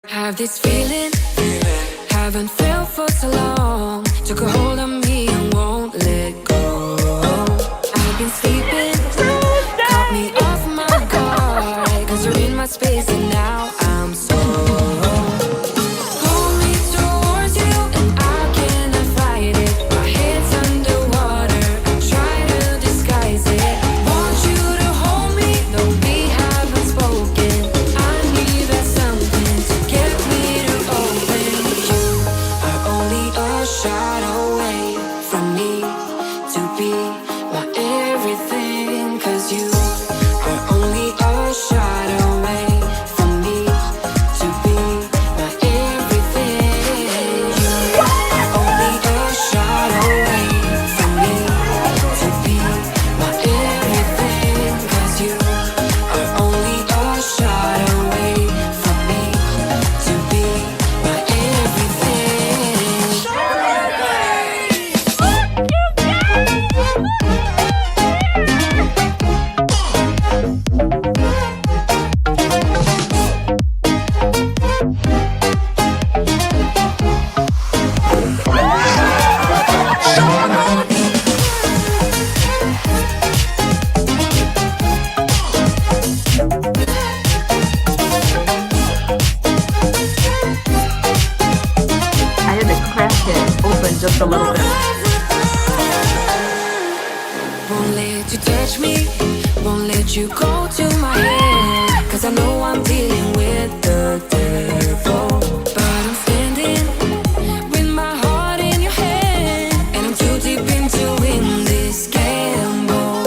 Have this feeling, haven't felt for so long. Took a hold of me and won't let go. I've been sleeping, caught me off my guard. Cause you're in my space and now I'm so. Pull me towards you and I cannot fight it. My head's underwater, I try to disguise it. Want you to hold me, though we haven't spoken. I need that something to get me to open. You are only a shot away from me to be my everything. Cause you are only a shot away from me to be my everything. You are only a shot away from me to be my everything. Cause you are only a shot away from me to be my everything. I had to crack it open just a little bit. Won't let you touch me, won't let you go to my head. Cause I know I'm dealing with the devil. But I'm standing with my heart in your hand. And I'm too deep into win this gamble.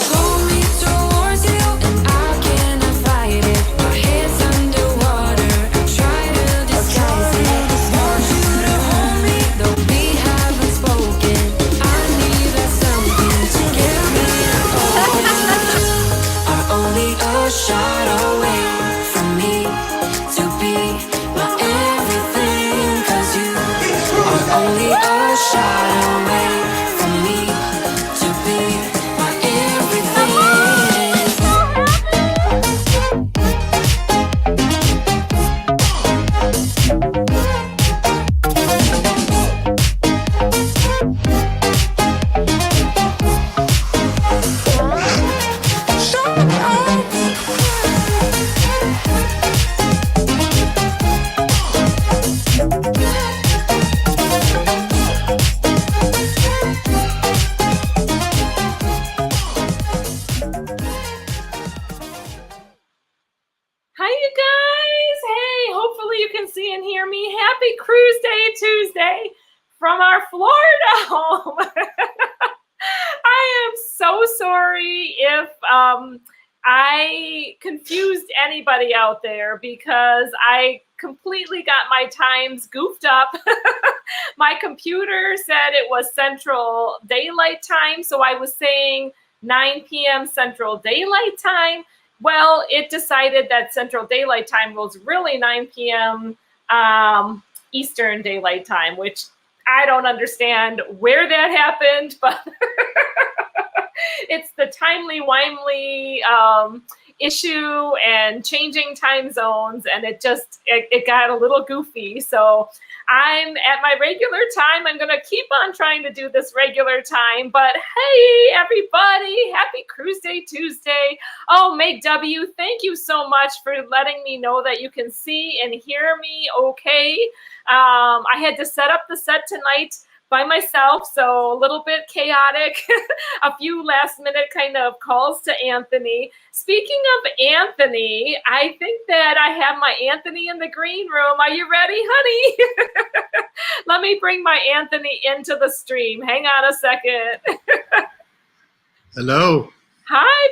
Pull me towards you and I cannot fight it. My head's underwater, I try to disguise it. Want you to hold me, though we haven't spoken. I need that something to get me open. Are only a shot away from me to be my everything. Cause you are only a shot away from me to be my everything. Hi, you guys. Hey, hopefully you can see and hear me. Happy Cruiseday Tuesday from our Florida home. I am so sorry if I confused anybody out there because I completely got my times goofed up. My computer said it was Central Daylight Time, so I was saying 9 p.m. Central Daylight Time. Well, it decided that Central Daylight Time was really 9 p.m. Eastern Daylight Time, which I don't understand where that happened, but it's the timely-wimely issue and changing time zones, and it got a little goofy. So I'm at my regular time. I'm going to keep on trying to do this regular time. But hey, everybody, happy Cruiseday Tuesday. Oh, Meg W., thank you so much for letting me know that you can see and hear me okay. I had to set up the set tonight by myself, so a little bit chaotic. A few last minute kind of calls to Anthony. Speaking of Anthony, I think that I have my Anthony in the green room. Are you ready, honey? Let me bring my Anthony into the stream. Hang on a second. Hello. Hi,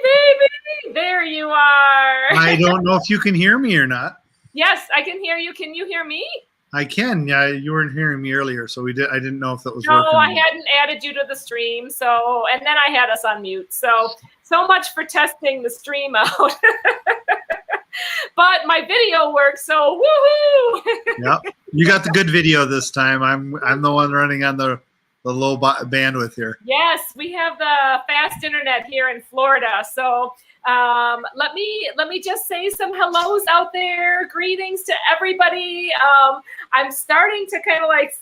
baby. There you are. I don't know if you can hear me or not. Yes, I can hear you. Can you hear me? I can. Yeah, you weren't hearing me earlier, so I didn't know if that was No, working. I hadn't added you to the stream, so, and then I had us on mute. So much for testing the stream out. But my video works, so woohoo! Yeah, you got the good video this time. I'm the one running on the low bandwidth here. Yes, we have the fast internet here in Florida. So let me just say some hellos out there. Greetings to everybody. I'm starting to kind of like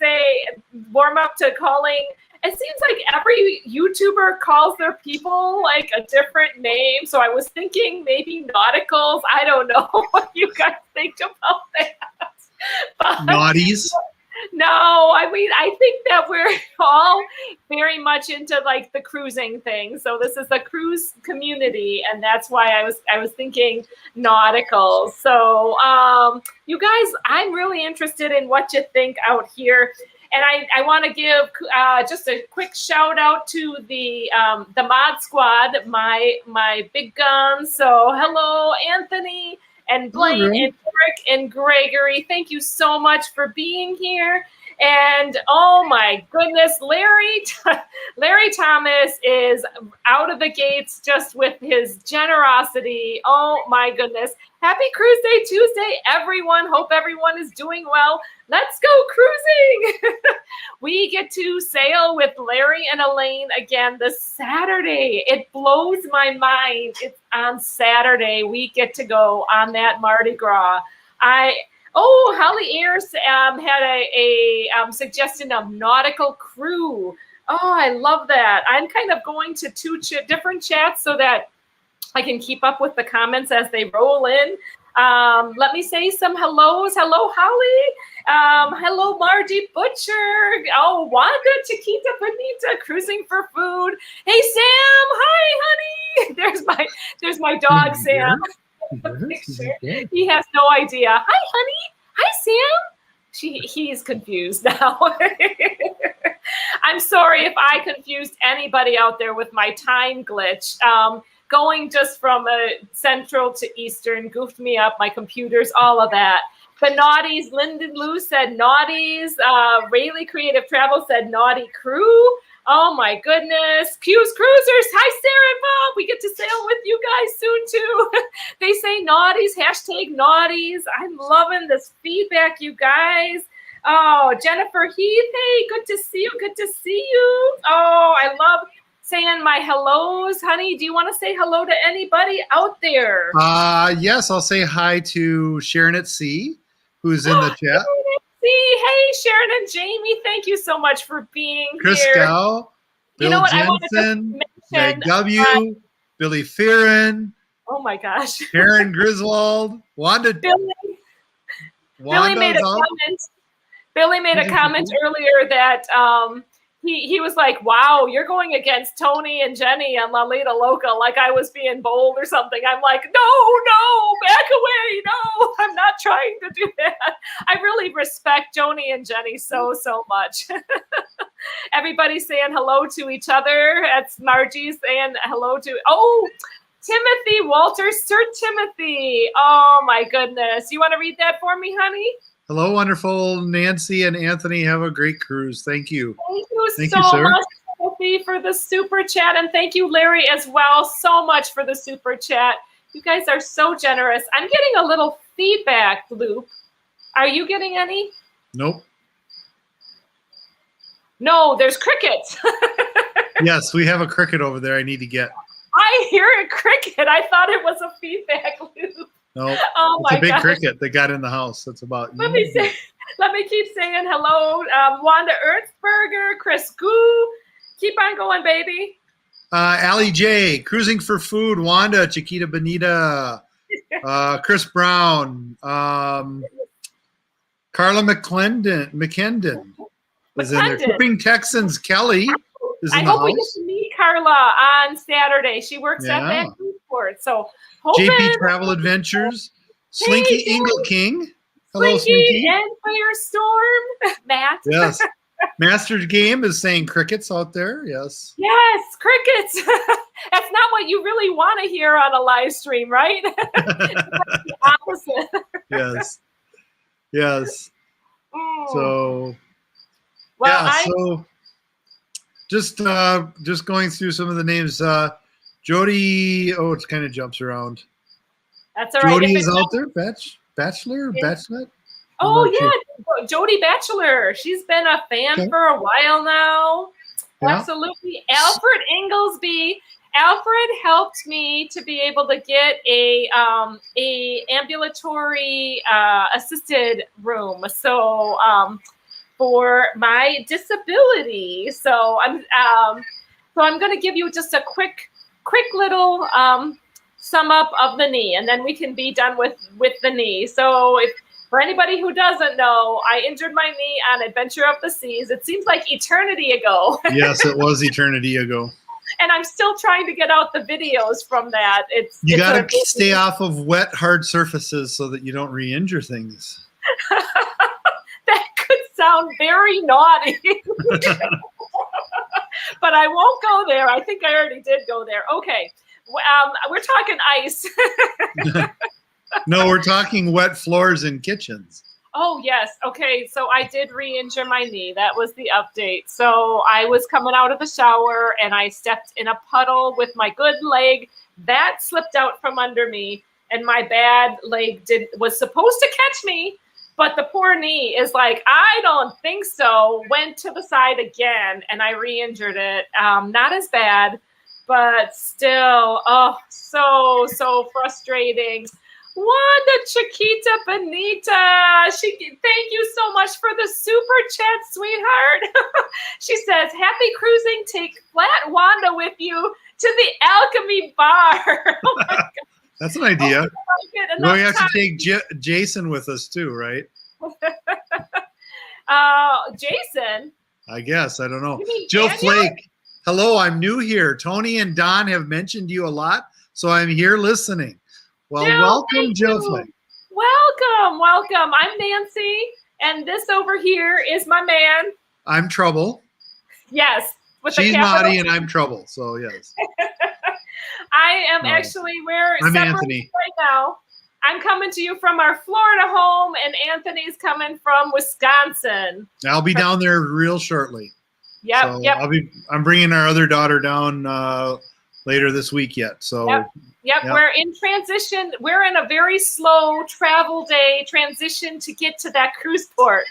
warm up to calling. It seems like every YouTuber calls their people like a different name. So I was thinking maybe nauticals. I don't know what you guys think about that. But, Naughties. no, I mean, I think that we're all very much into like the cruising thing. So this is the cruise community, and that's why I was thinking nauticals. So you guys, I'm really interested in what you think out here. And I want to give just a quick shout out to the mod squad, my big guns. So hello, Anthony and Blaine and Eric and Gregory. Thank you so much for being here. And oh my goodness, Larry Thomas is out of the gates just with his generosity. Oh my goodness. Happy Cruiseday Tuesday, everyone. Hope everyone is doing well. Let's go cruising. We get to sail with Larry and Elaine again this Saturday. It blows my mind. It's on Saturday. We get to go on that Mardi Gras. Holly Ayers had a suggestion of nautical crew. Oh, I love that. I'm kind of going to two different chats so that I can keep up with the comments as they roll in. Let me say some hellos. Hello, Holly. Hello, Margie Butcher. Oh, Wanda, Chiquita, Bonita, cruising for food. Hey, Sam. Hi, honey. There's my dog, Sam. Picture. He has no idea. Hi, honey. Hi, Sam. He's confused now. I'm sorry if I confused anybody out there with my time glitch. Going just from Central to Eastern goofed me up, my computers, all of that. But Naughties, Lyndon Lou said Naughties. Rayleigh Creative Travel said Naughty Crew. Oh my goodness. Q's Cruisers. Hi, Sarah and Bob. We get to sail with you guys soon too. They say Naughties, hashtag Naughties. I'm loving this feedback, you guys. Oh, Jennifer Heath. Hey, good to see you. Good to see you. Oh, I love saying my hellos. Honey, do you want to say hello to anybody out there? Yes, I'll say hi to Sharon at Sea, who's in the chat. Hey, Sharon and Jamie, thank you so much for being Chris here. Gow, Bill Jensen, Meg W, Billy Fearon. Oh my gosh. Karen Griswold, Wanda. Billy made a comment. Billy made a comment earlier that he was like, wow, you're going against Tony and Jenny and Lalita Loca like I was being bold or something. I'm like, no, back away. No, I'm not trying to do that. I really respect Joni and Jenny so much. Everybody's saying hello to each other. That's Margie saying hello to, Timothy Walter, Sir Timothy. Oh my goodness. You want to read that for me, honey? Hello, wonderful Nancy and Anthony. Have a great cruise. Thank you. Thank you so much, Sophie, for the super chat. And thank you, Larry, as well, so much for the super chat. You guys are so generous. I'm getting a little feedback loop. Are you getting any? Nope. No, there's crickets. Yes, we have a cricket over there I need to get. I hear a cricket. I thought it was a feedback loop. No, oh it's a big cricket that got in the house. That's about. Let me keep saying hello, Wanda Earthberger, Chris Goo. Keep on going, baby. Allie J, cruising for food. Wanda, Chiquita Bonita, Chris Brown, Carla McKendon is in there. Tipping Texans. Kelly is in the house. I hope we get to meet Carla on Saturday. She works at that food court, so. JP Travel Adventures, Slinky Ingle King. Hello, Slinky. And Firestorm. Matt. Yes. Master Game is saying crickets out there. Yes. Yes, crickets. That's not what you really want to hear on a live stream, right? The opposite. Yes. Yes. So, well, just going through some of the names. Jody, it kind of jumps around. That's all right. Jody is out there, Bachelor, Bachelorette. Oh, yeah. Jody Batchelor. She's been a fan for a while now. Yeah. Absolutely. Alfred Inglesby. Alfred helped me to be able to get a ambulatory assisted room. So for my disability. So I'm going to give you just a quick little sum up of the knee, and then we can be done with the knee. So for anybody who doesn't know, I injured my knee on Adventure of the Seas. It seems like eternity ago. Yes, it was eternity ago. And I'm still trying to get out the videos from that. You got to stay off of wet, hard surfaces so that you don't re-injure things. That could sound very naughty. But I won't go there. I think I already did go there. Okay. We're talking ice. No, we're talking wet floors in kitchens. Oh, yes. Okay. So I did re-injure my knee. That was the update. So I was coming out of the shower and I stepped in a puddle with my good leg. That slipped out from under me. And my bad leg was supposed to catch me. But the poor knee is like, I don't think so. Went to the side again and I re-injured it. Not as bad, but still, so frustrating. Wanda Chiquita Benita, thank you so much for the super chat, sweetheart. She says, happy cruising. Take Flat Wanda with you to the Alchemy Bar. Oh my God. That's an idea. We have to take Jason with us too, right? Jason? I guess. I don't know. Jill Flake. Hello, I'm new here. Tony and Don have mentioned you a lot, so I'm here listening. Well, welcome, Jill Flake. Welcome. I'm Nancy, and this over here is my man. I'm Trouble. Yes. She's naughty and I'm Trouble, so yes. I am actually, I'm Anthony right now. I'm coming to you from our Florida home, and Anthony's coming from Wisconsin. I'll be down there real shortly. Yep, so yep. I'm bringing our other daughter down later this week yet. So yep, we're in transition. We're in a very slow travel day transition to get to that cruise port.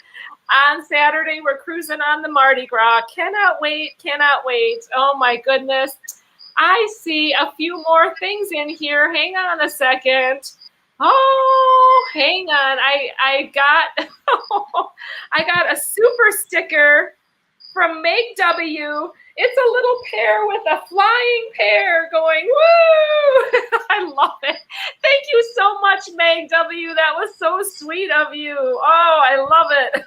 On Saturday, we're cruising on the Mardi Gras. Cannot wait. Oh my goodness. I see a few more things in here. Hang on a second. Oh, hang on. I got I got a super sticker from Make W. It's a little pear with a flying pear going, woo! I love it. Thank you so much, Meg W. That was so sweet of you. Oh, I love it.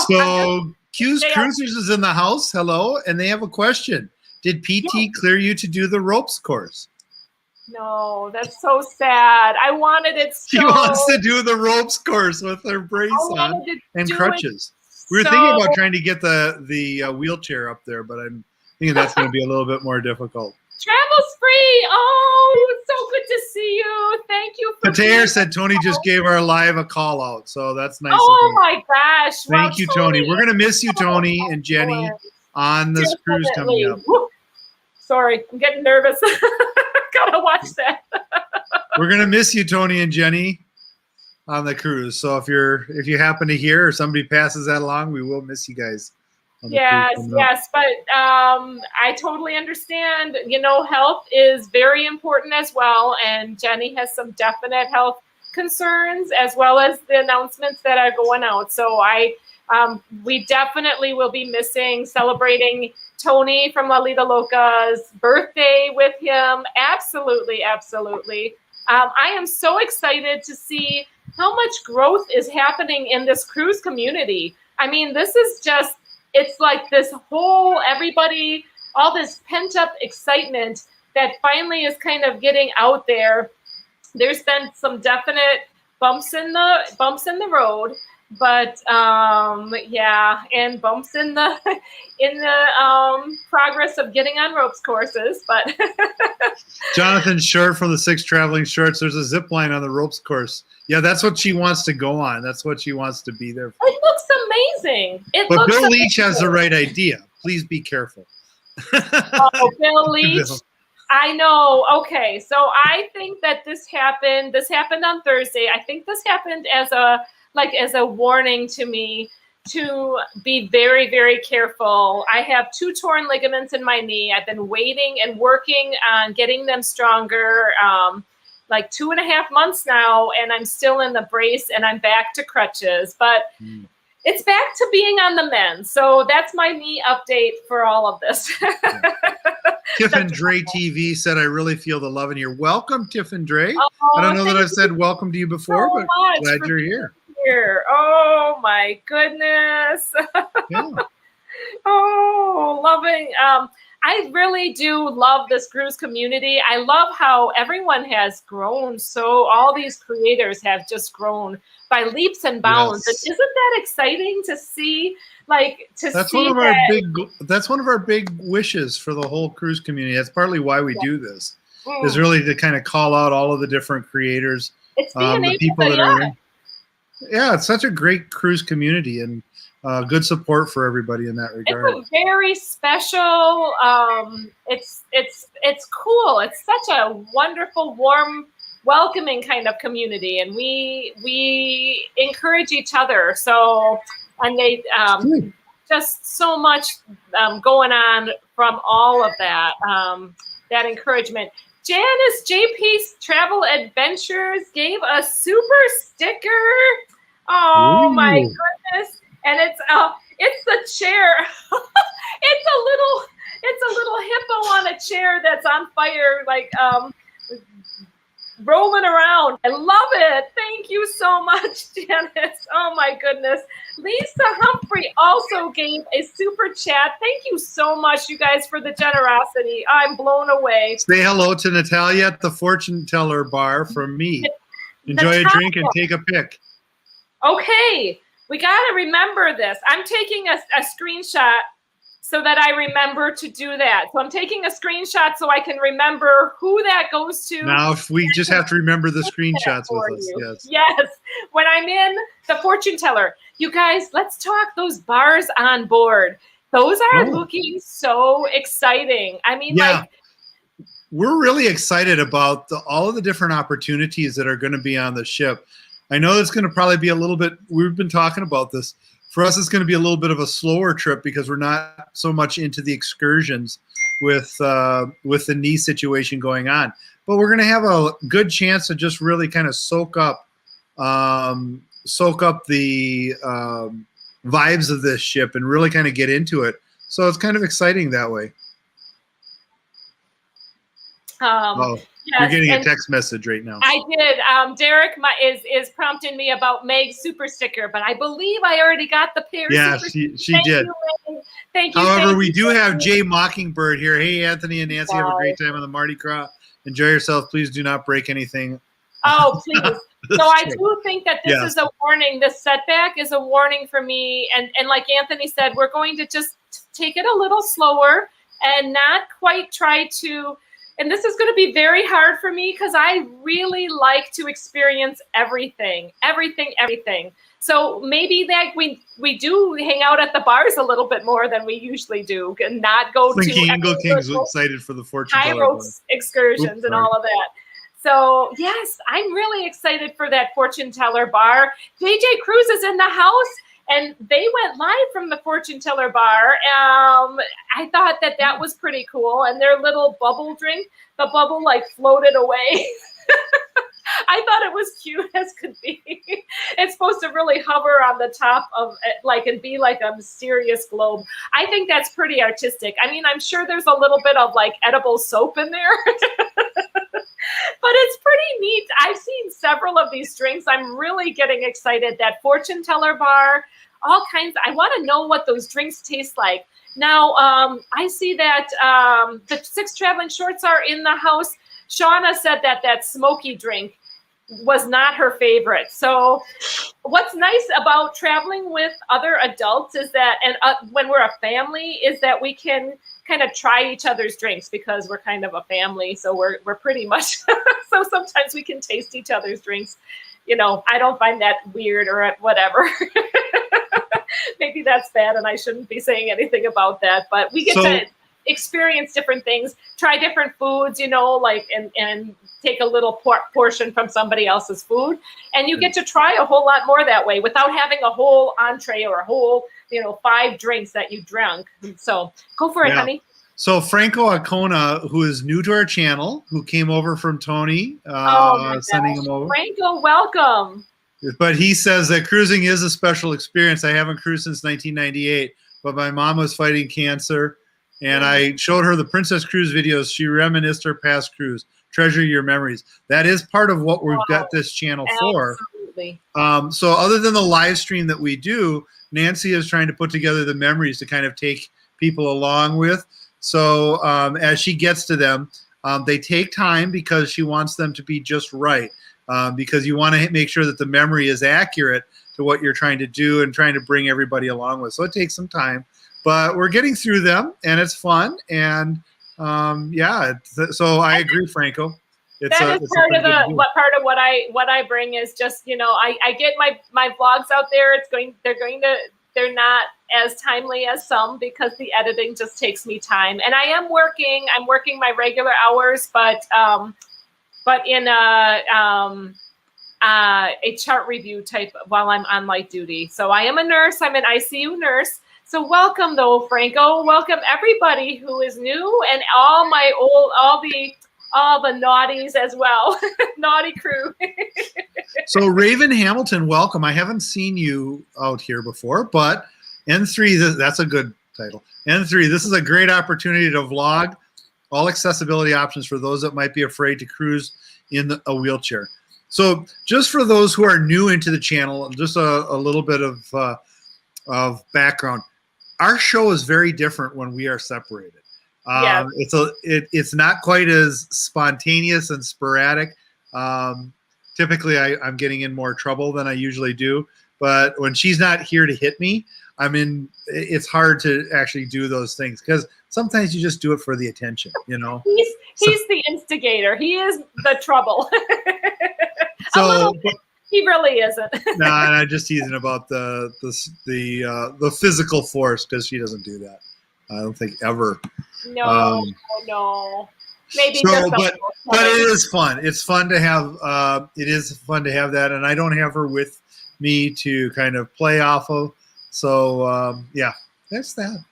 So Q's Cruisers is in the house. Hello. And they have a question. Did PT clear you to do the ropes course? No, that's so sad. I wanted it so. She wants to do the ropes course with her brace on and crutches. We were thinking about trying to get the wheelchair up there, but I'm thinking that's going to be a little bit more difficult. Travel's free. Oh, it's so good to see you. Thank you. Pater said Tony just gave our live a call out, so that's nice. Oh my gosh! Thank you, Tony. We're going to miss you, Tony and Jenny, on this cruise coming up. Woo. Sorry, I'm getting nervous. Gotta watch that. We're going to miss you, Tony and Jenny, on the cruise. So if you happen to hear or somebody passes that along, we will miss you guys. Yes, but I totally understand. You know, health is very important as well, and Jenny has some definite health concerns as well as the announcements that are going out. So we definitely will be missing celebrating Tony from La Lita Loca's birthday with him. Absolutely. I am so excited to see how much growth is happening in this cruise community. I mean, this is just, it's like this whole, everybody, all this pent up excitement that finally is kind of getting out there. There's been some definite bumps in the road, but and bumps in the progress of getting on ropes courses. But Jonathan Short from the Six Traveling Shorts, there's a zip line on the ropes course. Yeah, that's what she wants to go on. That's what she wants to be there for. It looks amazing. But Bill Leach has the right idea. Please be careful. Oh, Bill Leach. I know. Okay, so I think that this happened on Thursday. I think this happened as a like as a warning to me to be very, very careful. I have 2 torn ligaments in my knee. I've been waiting and working on getting them stronger, like 2.5 months now, and I'm still in the brace and I'm back to crutches, but it's back to being on the mend. So that's my knee update for all of this. Tiff and Dre TV said, I really feel the love in here. Welcome, Tiff and Dre. Oh, I don't know that I've said welcome to you before, but glad you're here. Oh my goodness. Yeah. Oh, loving. I really do love this cruise community. I love how everyone has grown. So all these creators have just grown by leaps and bounds. Yes. And isn't that exciting to see? That's one of our big wishes for the whole cruise community. That's partly why we do this. Is really to kind of call out all of the different creators, it's being the people that are in. Yeah, it's such a great cruise community and good support for everybody in that regard. It's a very special. It's cool. It's such a wonderful, warm, welcoming kind of community, and we encourage each other. So, and they just so much going on from all of that. That encouragement. Janice JP's Travel Adventures gave a super sticker. Oh my goodness. And it's the chair. it's a little hippo on a chair that's on fire, like rolling around. I love it. Thank you so much, Janice. Oh my goodness. Lisa Humphrey also gave a super chat. Thank you so much, you guys, for the generosity. I'm blown away. Say hello to Natalia at the fortune teller bar from me. Enjoy a drink and take a pic. Okay. We got to remember this. I'm taking a screenshot so that I remember to do that. So I'm taking a screenshot so I can remember who that goes to. Now, if we just have to remember the screenshots with us. Yes. Yes. When I'm in the fortune teller. You guys, let's talk those bars on board. Those are looking so exciting. I mean, we're really excited about all of the different opportunities that are going to be on the ship. I know it's going to probably be a little bit, we've been talking about this. For us, it's going to be a little bit of a slower trip because we're not so much into the excursions with the knee situation going on. But we're going to have a good chance to just really kind of soak up the vibes of this ship and really kind of get into it. So it's kind of exciting that way. Yes, you're getting a text message right now. I did. Derek is prompting me about Meg's super sticker, but I believe I already got the pair. Yeah, she did. Thank you. However, we do have Jay Mockingbird here. Hey, Anthony and Nancy, have a great time on the Mardi Gras. Enjoy yourself. Please do not break anything. Oh, please. So I do think that this is a warning. This setback is a warning for me. And like Anthony said, we're going to just take it a little slower and not quite try to. And this is going to be very hard for me because I really like to experience everything. So maybe that we do hang out at the bars a little bit more than we usually do and not go to Ingle King's excited for the fortune teller excursions and all of that. So yes, I'm really excited for that fortune teller bar. JJ Cruz is in the house. And they went live from the fortune teller bar. I thought that was pretty cool. And their little bubble drink, the bubble like floated away. I thought it was cute as could be. It's supposed to really hover on the top of it, and be like a mysterious globe. I think that's pretty artistic. I mean, I'm sure there's a little bit of like edible soap in there. But it's pretty neat. I've seen several of these drinks. I'm really getting excited. That fortune teller bar, all kinds. I want to know what those drinks taste like. Now, I see that the 6 traveling shorts are in the house. Shauna said that smoky drink was not her favorite. So what's nice about traveling with other adults is that, and when we're a family, is that we can kind of try each other's drinks because we're kind of a family. So we're pretty much, so sometimes we can taste each other's drinks. You know, I don't find that weird or whatever. Maybe that's bad and I shouldn't be saying anything about that, but we get to experience different things, try different foods, like, and take a little portion from somebody else's food. And you get to try a whole lot more that way without having a whole entree or a whole, 5 drinks that you drank. So go for it, honey. So Franco Acona, who is new to our channel, who came over from Tony, sending him over. Franco, welcome. But he says that cruising is a special experience. I haven't cruised since 1998, but my mom was fighting cancer, and I showed her the Princess Cruise videos. She reminisced her past cruise. Treasure your memories. That is part of what we've got this channel for. Absolutely. So other than the live stream that we do, Nancy is trying to put together the memories to kind of take people along with. So as she gets to them, they take time because she wants them to be just right. Because you want to make sure that the memory is accurate to what you're trying to do and trying to bring everybody along with. So it takes some time, but we're getting through them, and it's fun. And so I agree, Franco. That is part of what I bring is just, I get my vlogs out there. They're not as timely as some because the editing just takes me time. And I'm working my regular hours, but in a chart review type while I'm on light duty. So I am a nurse. I'm an ICU nurse. So welcome, though, Franco. Welcome everybody who is new, and all the naughties as well. Naughty crew. So Raven Hamilton, welcome. I haven't seen you out here before, but N3, that's a good title. N3, this is a great opportunity to vlog all accessibility options for those that might be afraid to cruise in a wheelchair. So just for those who are new into the channel, just a little bit of background. Our show is very different when we are separated. It's not quite as spontaneous and sporadic. Typically, I'm getting in more trouble than I usually do. But when she's not here to hit me, it's hard to actually do those things because sometimes you just do it for the attention, He's the instigator. He is the trouble. He really isn't. No, and I'm just teasing about the physical force because she doesn't do that. I don't think ever. No. Maybe but it is fun. It's fun to have. It is fun to have that, and I don't have her with me to kind of play off of. So that's that.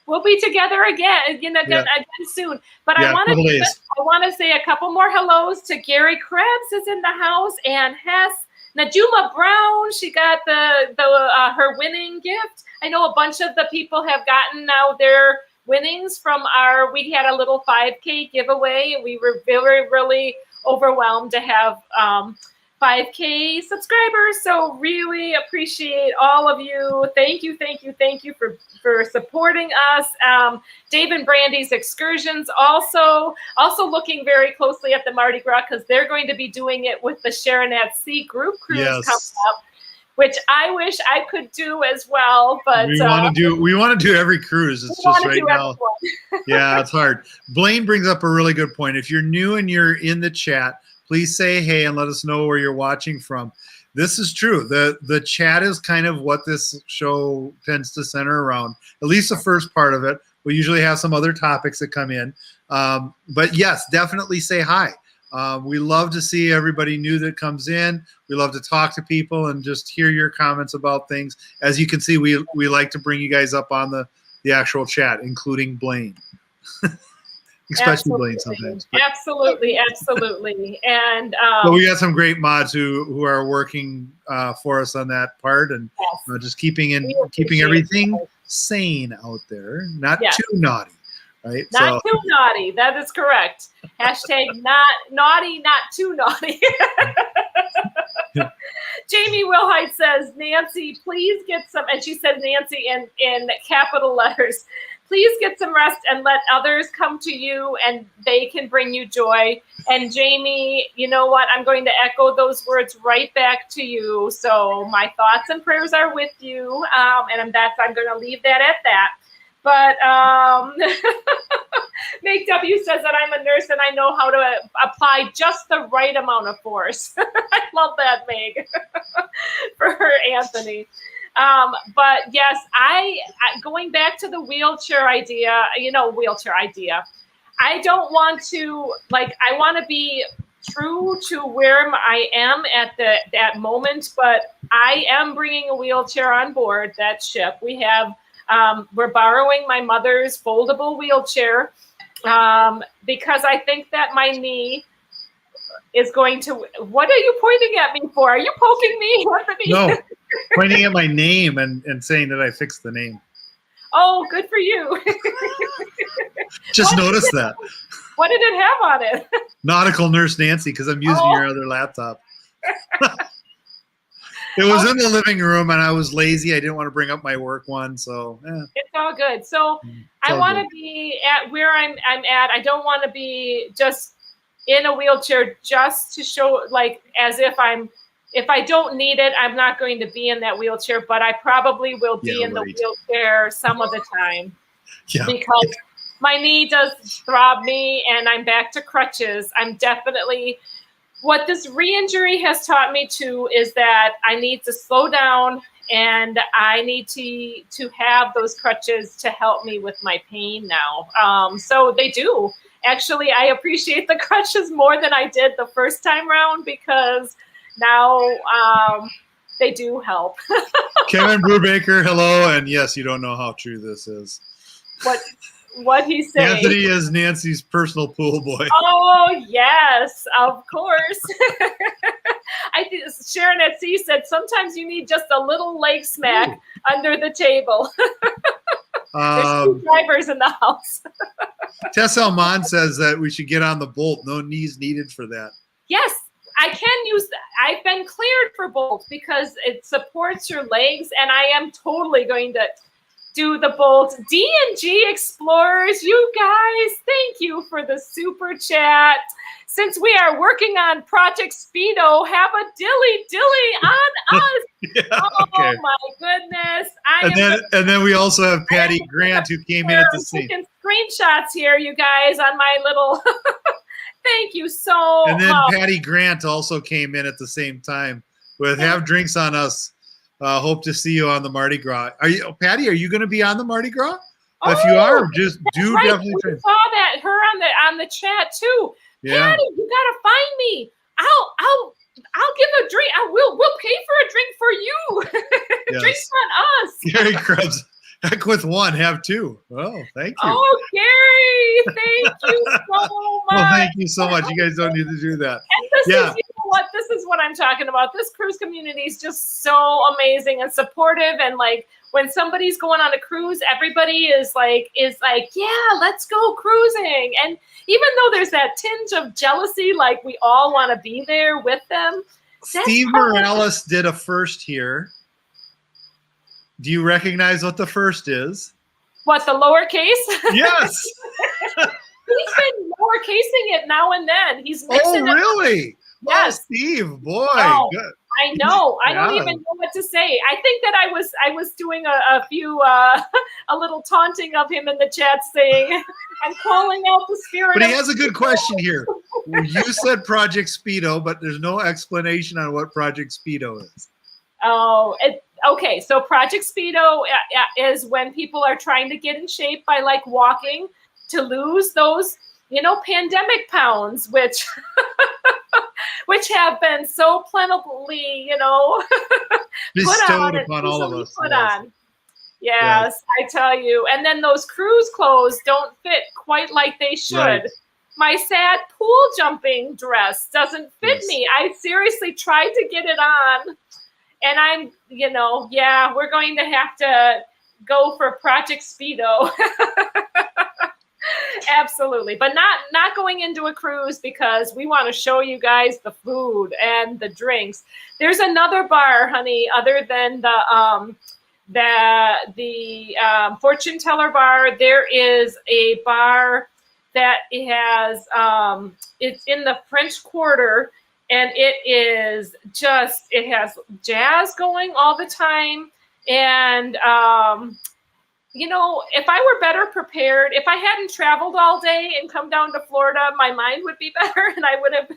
We'll be together again, again soon. But I want to say a couple more hellos to Gary Krebs is in the house, and Hess. Najuma Brown, she got her winning gift. I know a bunch of the people have gotten now their winnings from we had a little 5K giveaway, and we were very, really overwhelmed to have 5K subscribers. So really appreciate all of you. Thank you for supporting us. Dave and Brandy's Excursions also looking very closely at the Mardi Gras because they're going to be doing it with the Sharon at Sea group cruise coming up, which I wish I could do as well. But we want to do every cruise. It's just right now. Yeah, it's hard. Blaine brings up a really good point. If you're new and you're in the chat, please say hey and let us know where you're watching from. This is true. The chat is kind of what this show tends to center around, at least the first part of it. We usually have some other topics that come in. But yes, definitely say hi. We love to see everybody new that comes in. We love to talk to people and just hear your comments about things. As you can see, we like to bring you guys up on the actual chat, including Blaine. Especially Blaine sometimes. Absolutely. And but we got some great mods who are working for us on that part, and just keeping everything sane out there, not too naughty, right? Not too naughty. That is correct. Hashtag not naughty, not too naughty. Jamie Wilhite says, Nancy, please get some, and she says Nancy in capital letters. Please get some rest and let others come to you and they can bring you joy. And Jamie, you know what? I'm going to echo those words right back to you. So my thoughts and prayers are with you. And I'm going to leave that at that. But Meg W says that I'm a nurse and I know how to apply just the right amount of force. I love that, Meg, for her, Anthony. But yes, I going back to the wheelchair idea, I don't want to, like, I want to be true to where I am at that moment, but I am bringing a wheelchair on board that ship. We have, we're borrowing my mother's foldable wheelchair because I think that my knee is going to, what are you pointing at me for? Are you poking me? No, pointing at my name and saying that I fixed the name. Oh, good for you. Just noticed that. What did it have on it? Nautical Nurse Nancy, because I'm using your other laptop. It was in the living room, and I was lazy. I didn't want to bring up my work one, so it's all good. So I want to be at where I'm at. I don't want to be just in a wheelchair just to show, like, as if I don't need it, I'm not going to be in that wheelchair, but I probably will be in the wheelchair some of the time because my knee does throb me and I'm back to crutches. I'm definitely, what this re-injury has taught me too is that I need to slow down and I need to have those crutches to help me with my pain now. So they do. Actually, I appreciate the crutches more than I did the first time round because now they do help. Kevin Brubaker, hello, and yes, you don't know how true this is. What he said. Anthony is Nancy's personal pool boy. Oh yes, of course. I think Sharon at Sea said sometimes you need just a little leg smack under the table. There's 2 drivers in the house. Tess Almond says that we should get on the Bolt. No knees needed for that. Yes, I can use that. I've been cleared for Bolt because it supports your legs, and I am totally going to do the Bolt. D&G Explorers, you guys, thank you for the super chat. Since we are working on Project Speedo, have a dilly on us. Oh my goodness. And then we also have Patty Grant who came in at the same. Taking screenshots here, you guys, on my little thank you so much. And then Patty Grant also came in at the same time with have drinks on us. Hope to see you on the Mardi Gras. Patty, are you going to be on the Mardi Gras? If you are, just definitely. We saw that her on the chat too. Yeah. Patty, you gotta find me. I'll give a drink. We'll pay for a drink for you. Yes. Drinks on us. Gary Krebs, heck with one, have 2. Oh, thank you. Oh, Gary, thank you so much. Well, thank you so much. You guys don't need to do that. And this is, you know what? This is what I'm talking about. This cruise community is just so amazing and supportive. And like when somebody's going on a cruise, everybody is like, yeah, let's go cruising. And even though there's that tinge of jealousy, like we all want to be there with them. Steve Morales did a first here. Do you recognize what the first is? What, the lowercase? Yes. He's been lowercasing it now and then. He's mixing it. Really? Yes. Oh, Steve, boy. Oh, good. I know. I don't even know what to say. I think that I was doing a few a little taunting of him in the chat, saying I'm calling out the spirit. But he has a good question here. You said Project Speedo, but there's no explanation on what Project Speedo is. Oh, okay. So Project Speedo is when people are trying to get in shape by like walking to lose those, pandemic pounds, which have been so plentifully, bestowed upon all of us. Put on. Yes, I tell you. And then those cruise clothes don't fit quite like they should. Right. My sad pool jumping dress doesn't fit me. I seriously tried to get it on. And I'm, we're going to have to go for Project Speedo. Absolutely. But not going into a cruise because we want to show you guys the food and the drinks. There's another bar, honey, other than the fortune teller bar. There is a bar that has it's in the French Quarter, and it has jazz going all the time. And if I were better prepared, if I hadn't traveled all day and come down to Florida, my mind would be better and I would have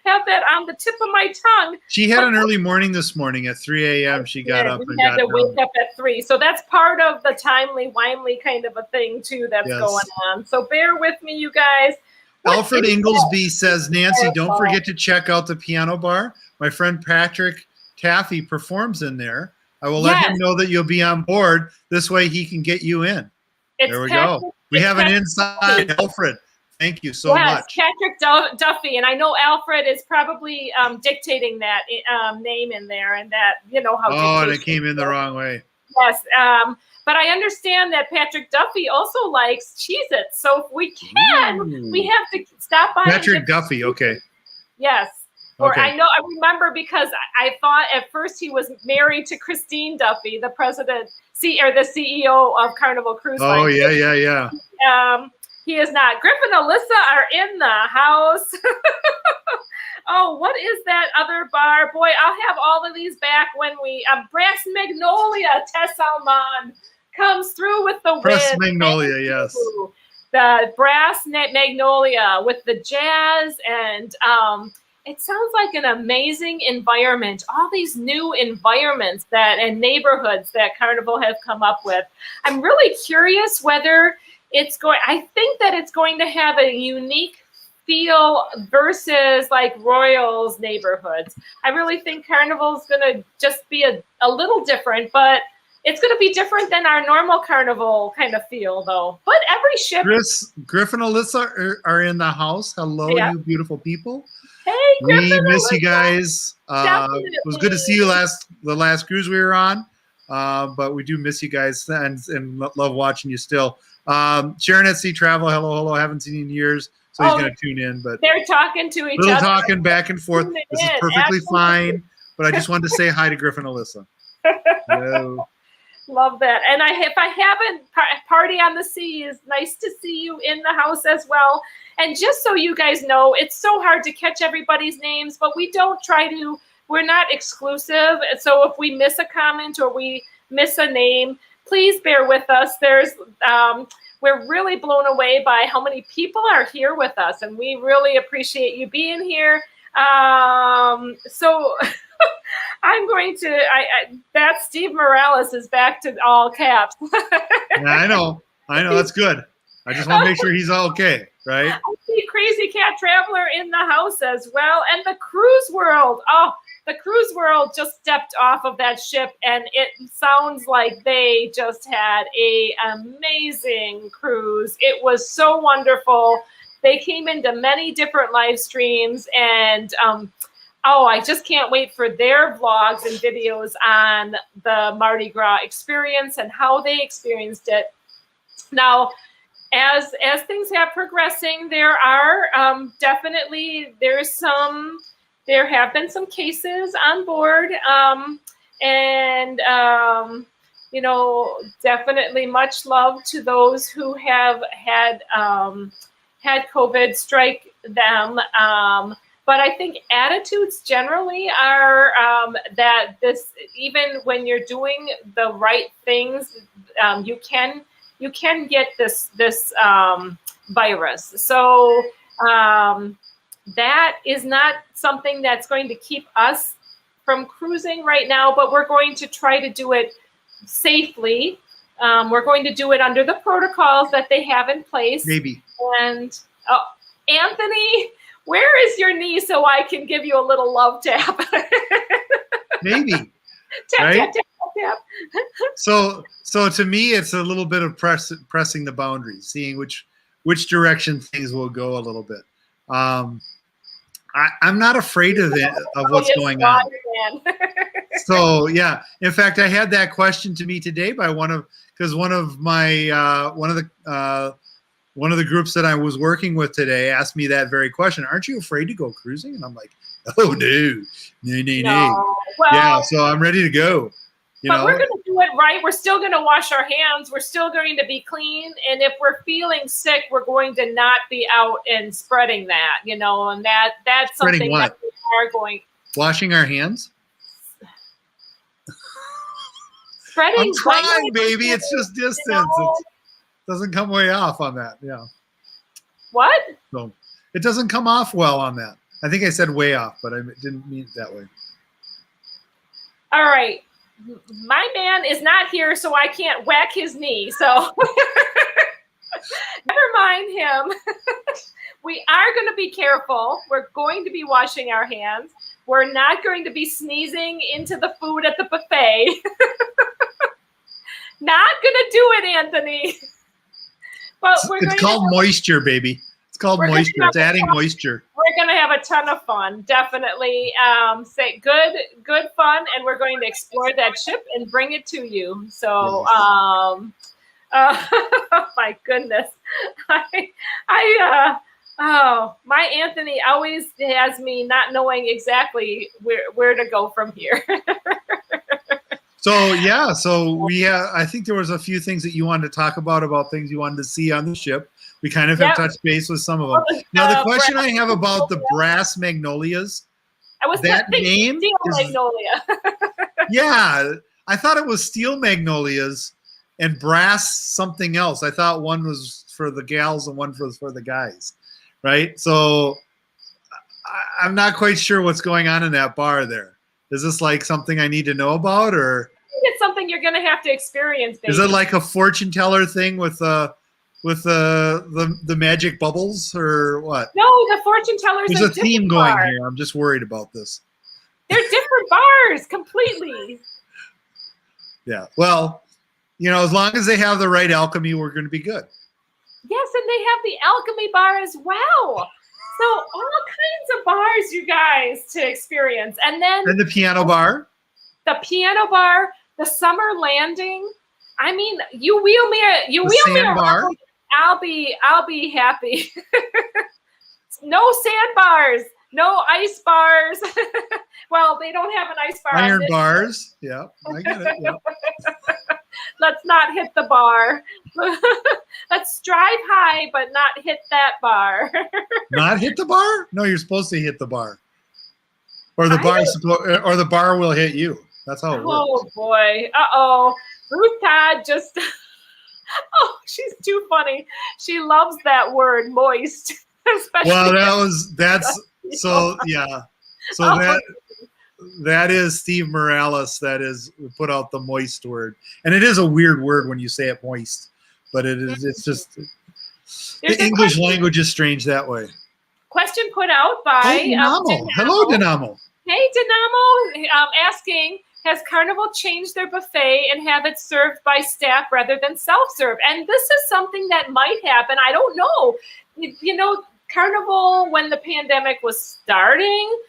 have that on the tip of my tongue. She had an early morning this morning at 3 a.m. She got up and had got to wake done. up at 3. So that's part of the timely-wimely kind of a thing, too, that's Yes. going on. So bear with me, you guys. What Alfred is Inglesby says, Nancy, don't Wonderful. forget to check out the piano bar. My friend Patrick Taffy performs in there. I will let him Yes. know that you'll be on board. This way he can get you in. It's There we Patrick- go. We it's have an Patrick inside Duffy. Alfred. Thank you so Yes, much. Patrick Duffy. And I know Alfred is probably dictating that name in there, and that, you know how Oh, and it dictation came in the goes. wrong way. Yes, but I understand that Patrick Duffy also likes Cheez-Its. So if we can, Ooh. we have to stop by. and Patrick get- Duffy, okay. Yes. Or Okay. I remember because I thought at first he was married to Christine Duffy, the the CEO of Carnival Cruise Line. Oh, yeah. He is not. Griffin and Alyssa are in the house. Oh, what is that other bar? Boy, I'll have all of these back when we Brass Magnolia, Tess Almond comes through with the Press win. Magnolia, Thank yes. you. The Brass Magnolia with the jazz, and it sounds like an amazing environment. All these new environments and neighborhoods that Carnival has come up with. I'm really curious whether I think that it's going to have a unique feel versus like Royals neighborhoods. I really think Carnival's going to just be a little different, but it's going to be different than our normal Carnival kind of feel, though. But every ship. Griffin and Alyssa are in the house. Hello, Yeah. you beautiful people. Hey, We Griffin, miss you Alyssa. guys. It was good to see you the last cruise we were on. But we do miss you guys and love watching you still. Sharon at Sea Travel, hello. Haven't seen you in years, so he's going to tune in. But They're talking to each little other. talking back and forth. Tune This is in, perfectly absolutely. fine. But I just wanted to say hi to Griffin and Alyssa. Hello. Love that. And if I haven't, Party on the Sea is nice to see you in the house as well. And just so you guys know, it's so hard to catch everybody's names, but we're not exclusive. So if we miss a comment or we miss a name, please bear with us. We're really blown away by how many people are here with us, and we really appreciate you being here. So I'm going to, that Steve Morales is back to all caps. Yeah, I know. That's good. I just want to make sure he's okay, right? I see Crazy Cat Traveler in the house as well. And the Cruise World. Oh, the Cruise World just stepped off of that ship, and it sounds like they just had an amazing cruise. It was so wonderful. They came into many different live streams, and I just can't wait for their vlogs and videos on the Mardi Gras experience and how they experienced it. Now, as things have progressing, there are definitely there have been some cases on board, and definitely much love to those who have had COVID strike them. But I think attitudes generally are that this, even when you're doing the right things, you can get this virus. So that is not something that's going to keep us from cruising right now, but we're going to try to do it safely. We're going to do it under the protocols that they have in place. Maybe. And Anthony, where is your knee so I can give you a little love tap? Maybe. Tap, Right? tap, tap, tap, tap. So to me, it's a little bit of pressing the boundaries, seeing which direction things will go a little bit. I'm not afraid of what's going on. So yeah, in fact, I had that question to me today by one of the groups that I was working with today asked me that very question. Aren't you afraid to go cruising? And I'm like, oh no. Well, Yeah, so I'm ready to go. But we're going to do it right. We're still going to wash our hands. We're still going to be clean. And if we're feeling sick, we're going to not be out and spreading that, and that's something Spreading what? that we are going. Washing our hands? Spreading. I'm trying, virus, baby. It's just distance. It doesn't come way off on that. Yeah. What? So it doesn't come off well on that. I think I said way off, but I didn't mean it that way. All right. My man is not here, so I can't whack his knee. So never mind him. We are going to be careful. We're going to be washing our hands. We're not going to be sneezing into the food at the buffet. Not going to do it, Anthony. But It's called moisture, baby. It's called moisture. It's adding moisture. We're going to have a ton of fun, definitely. Say good fun, and we're going to explore that ship and bring it to you. So, my goodness, my Anthony always has me not knowing exactly where to go from here. So yeah, I think there was a few things that you wanted to talk about things you wanted to see on the ship. We kind of have touched base with some of them. Now the question I have about the brass magnolias, that name steel magnolia. Yeah, I thought it was steel magnolias and brass something else. I thought one was for the gals and one was for the guys, right? So I'm not quite sure what's going on in that bar there. Is this like something I need to know about, or it's something you're going to have to experience, baby. Is it like a fortune teller thing with the magic bubbles, or what? No, the fortune tellers. There's a theme going here. I'm just worried about this. They're different bars completely. Yeah. Well, as long as they have the right alchemy, we're going to be good. Yes, and they have the alchemy bar as well. So all kinds of bars, you guys, to experience. And then the piano bar. The piano bar, the summer landing. I mean, you wheel me around. I'll be happy. No sandbars, no ice bars. Well, they don't have an ice bar. Iron bars. Yeah, I get it. Yeah. Let's not hit the bar. Let's drive high, but not hit that bar. Not hit the bar? No, you're supposed to hit the bar, or the bar will hit you. That's how it works. Oh boy! Ruth Todd just. Oh, she's too funny. She loves that word, moist. Especially well, that is Steve Morales. That is put out the moist word, and it is a weird word when you say it moist, but it is. It's just the English language is strange that way. Question put out by Dynamo. Hello, Dynamo. Hey, Dynamo, asking, has Carnival changed their buffet and have it served by staff rather than self-serve? And this is something that might happen. I don't know. Carnival, when the pandemic was starting,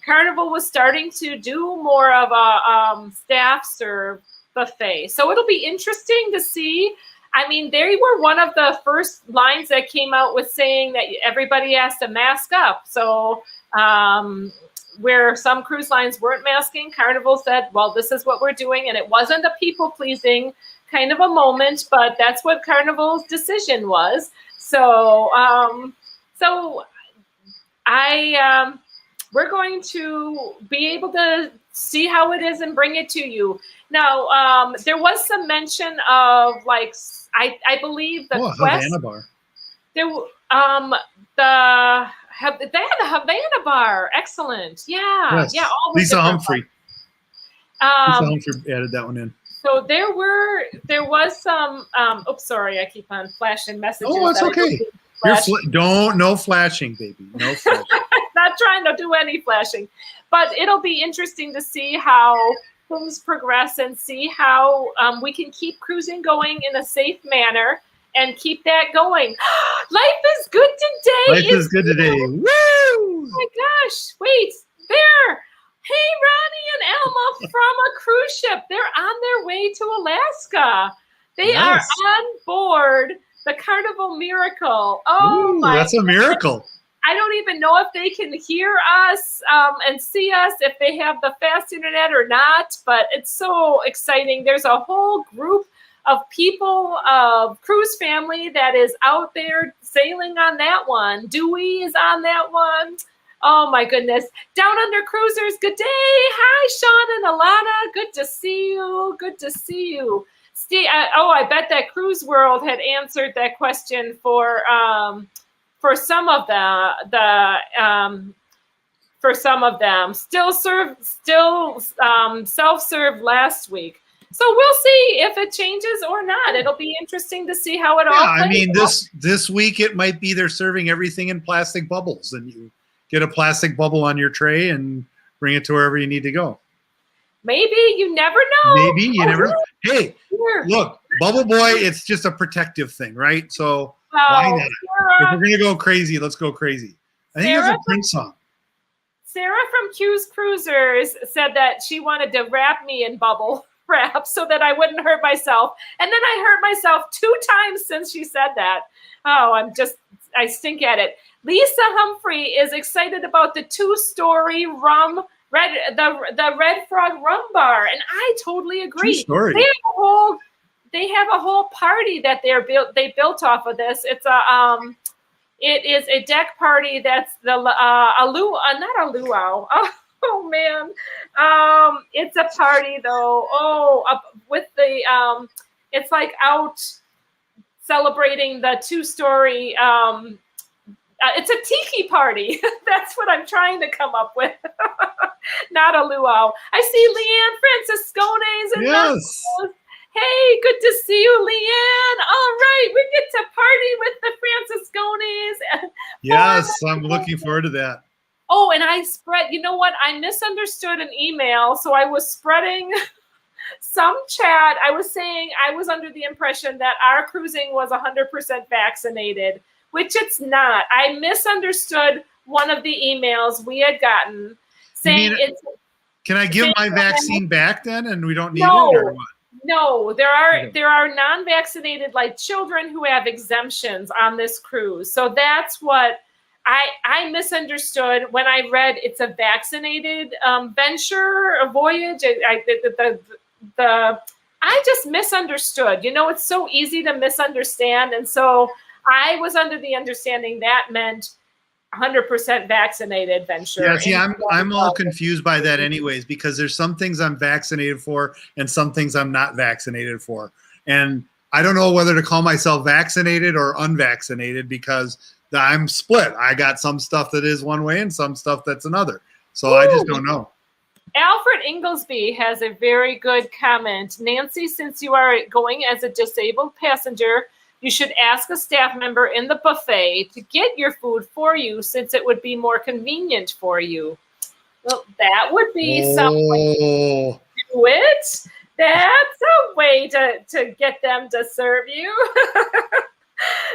Carnival was starting to do more of a staff serve buffet. So it'll be interesting to see. I mean, they were one of the first lines that came out with saying that everybody has to mask up. So where some cruise lines weren't masking, Carnival said, well, this is what we're doing. And it wasn't a people-pleasing kind of a moment, but that's what Carnival's decision was. So we're going to be able to see how it is and bring it to you. Now, there was some mention of I believe the Quest. Havana bar. They had a Havana bar. Excellent. Yeah. Yes. Yeah. All Lisa Humphrey. Lisa Humphrey added that one in. So there was some. Oops, sorry, I keep on flashing messages. Oh, it's okay. No flashing, baby. No flashing. Not trying to do any flashing, but it'll be interesting to see how things progress and see how we can keep cruising going in a safe manner and keep that going. Life is good today. Life is good today. Woo! Oh my gosh! Wait, there. Hey, Ronnie and Elma from a cruise ship. They're on their way to Alaska. They are on board the Carnival Miracle. Oh, my! That's a miracle. I don't even know if they can hear us and see us, if they have the fast internet or not, but it's so exciting. There's a whole group of people, of cruise family that is out there sailing on that one. Dewey is on that one. Oh my goodness. Down Under Cruisers, good day. Hi, Sean and Alana. Good to see you. Good to see you. Steve, I bet that Cruise World had answered that question for some of the for some of them. Still self-serve last week. So we'll see if it changes or not. It'll be interesting to see how it all plays I mean, out. this week it might be they're serving everything in plastic bubbles, and you get a plastic bubble on your tray and bring it to wherever you need to go. Maybe, you never know. Maybe you never. Hey, Here. look, Bubble Boy, it's just a protective thing, right? So why not? If Sarah, we're gonna go crazy, let's go crazy. I think that's Sarah? a Prince song. Sarah from Q's Cruisers said that she wanted to wrap me in bubble wrap so that I wouldn't hurt myself. And then I hurt myself 2 times since she said that. Oh, I stink at it. Lisa Humphrey is excited about the 2-story the Red Frog Rum Bar, and I totally agree. 2-story. They have a whole party that they built off of this. It's it is a deck party that's the not a luau. Oh man, it's a party though. With the it's like out celebrating the 2-story. It's a tiki party. That's what I'm trying to come up with. Not a luau. I see Leanne Franciscones and Yes. hey, good to see you, Leanne. All right, we get to party with the Franciscones. Yes, I'm looking forward to that. Oh, and you know what? I misunderstood an email. So I was spreading some chat. I was saying I was under the impression that our cruising was 100% vaccinated, which it's not. I misunderstood one of the emails we had gotten saying Can I give my vaccine back then, and we don't need it, No. or what? No, there are non-vaccinated like children who have exemptions on this cruise. So that's what I misunderstood when I read it's a vaccinated venture, a voyage. I just misunderstood. You know, it's so easy to misunderstand, and so I was under the understanding that meant 100% vaccinated venture. Yeah, see, I'm all confused by that anyways, because there's some things I'm vaccinated for and some things I'm not vaccinated for. And I don't know whether to call myself vaccinated or unvaccinated because I'm split. I got some stuff that is one way and some stuff that's another. So I just don't know. Alfred Inglesby has a very good comment. Nancy, since you are going as a disabled passenger, you should ask a staff member in the buffet to get your food for you since it would be more convenient for you. Well, that would be some way to do it. That's a way to get them to serve you.